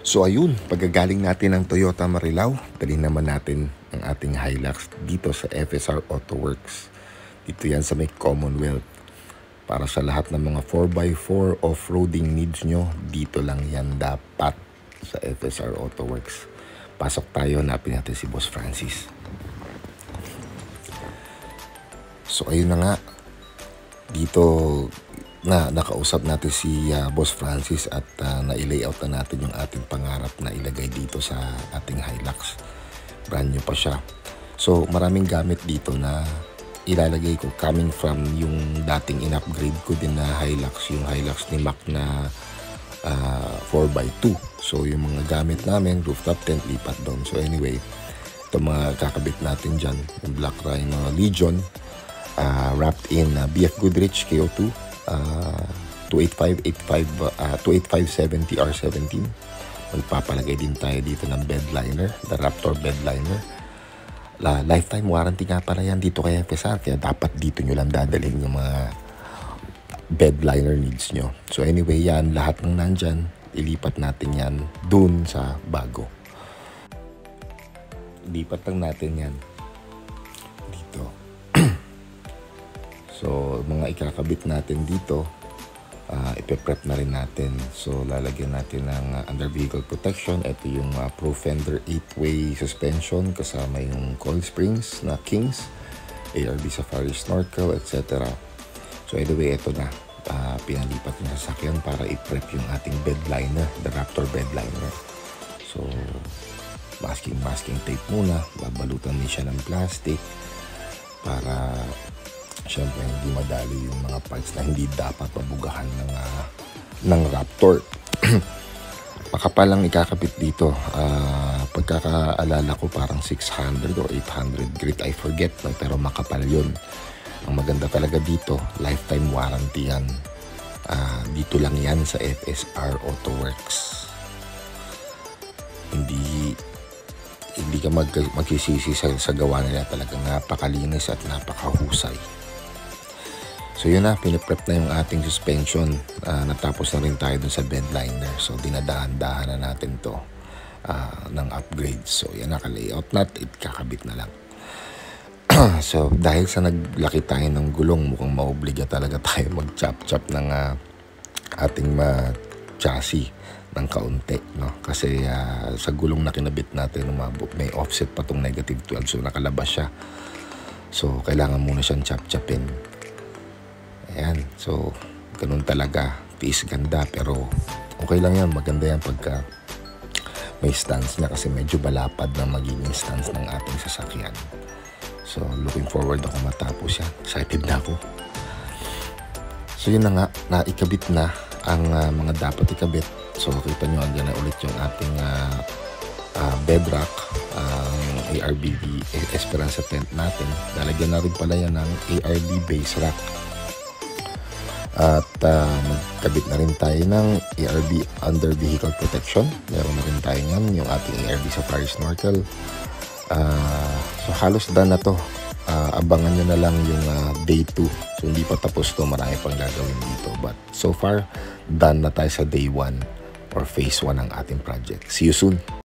So ayun, pagkagaling natin ng Toyota Marilao, dalhin naman natin ang ating Hilux dito sa FSR Auto Works. Dito yan sa may Commonwealth. Para sa lahat ng mga 4x4 off-roading needs nyo, dito lang yan dapat sa FSR Auto Works. Pasok tayo, hanapin natin si Boss Francis. So ayun na nga, dito na nakausap natin si Boss Francis at na-layout na natin yung ating pangarap na ilagay dito sa ating Hilux. Brand new pa siya. So maraming gamit dito na ilalagay ko coming from yung dating in-upgrade ko din na Hilux, yung Hilux ni Mac na 4x2. So yung mga gamit namin, rooftop tent, lipat doon. So anyway, ito mga kakabit natin dyan, yung Black Rhino Legion, wrapped in BF Goodrich KO2, 285-70 R17. Magpapalagay din tayo dito ng bed liner, the Raptor bed liner. Lifetime warranty nga pala yan dito kay FSR, kaya dapat dito nyo lang dadalhin yung mga bed liner needs nyo. So anyway, yan lahat ng nandyan, ilipat natin yan dun sa bago. Ilipat lang natin yan dito. So mga ikakabit natin dito, ipe-prep na rin natin. So lalagyan natin ng under vehicle protection. Ito yung Pro Fender 8-way suspension kasama yung coil springs na Kings, ARB Safari Snorkel, etc. So anyway, ito na, pinalipat yung sasakyan para i-prep yung ating bed liner, the Raptor bed liner. So masking tape muna, babalutan din siya ng plastic para syempre hindi madali yung mga parts na hindi dapat mabugahan ng Raptor. Makapal lang ikakabit dito. Pagkakaalala ko parang 600 or 800 grit, I forget, pero makapal yun. Ang maganda talaga dito, lifetime warranty yan. Dito lang yan sa FSR Auto Works. Hindi ka magsisisi sa gawa nila, talagang napakalinis at napakahusay. So yun na, piniprep na yung ating suspension. Natapos na rin tayo dun sa bed liner. So dinadahan-dahan na natin to ng upgrade. So yan, naka-layout natin, kakabit na lang. So dahil sa naglaki tayo ng gulong, mukhang maobliga talaga tayo mag-chop-chop ng ating chassis ng kaunti, no? Kasi sa gulong na kinabit natin, may offset pa tong -12, so nakalabas siya. So kailangan muna siyang chop-chopin. Ayan, so ganun talaga, tiis ganda, pero okay lang yan, maganda yan pagka may stance niya kasi medyo balapad na magiging stance ng ating sasakyan. So looking forward ako matapos yan, excited na ako. So yun na nga, naikabit na ang mga dapat ikabit. So kita nyo, andyan na ulit yung ating bedrock, ARB Esperanza tent natin. Lalagyan na rin pala yan ng ARB base rack. At magkabit na rin tayo ng ARB under vehicle protection. Meron na rin tayo yan, yung ating ARB Safari Snorkel. So halos done na to. Abangan nyo na lang yung day 2. So hindi pa tapos to, marami pang gagawin dito. But so far, done na tayo sa day 1 or phase 1 ng ating project. See you soon!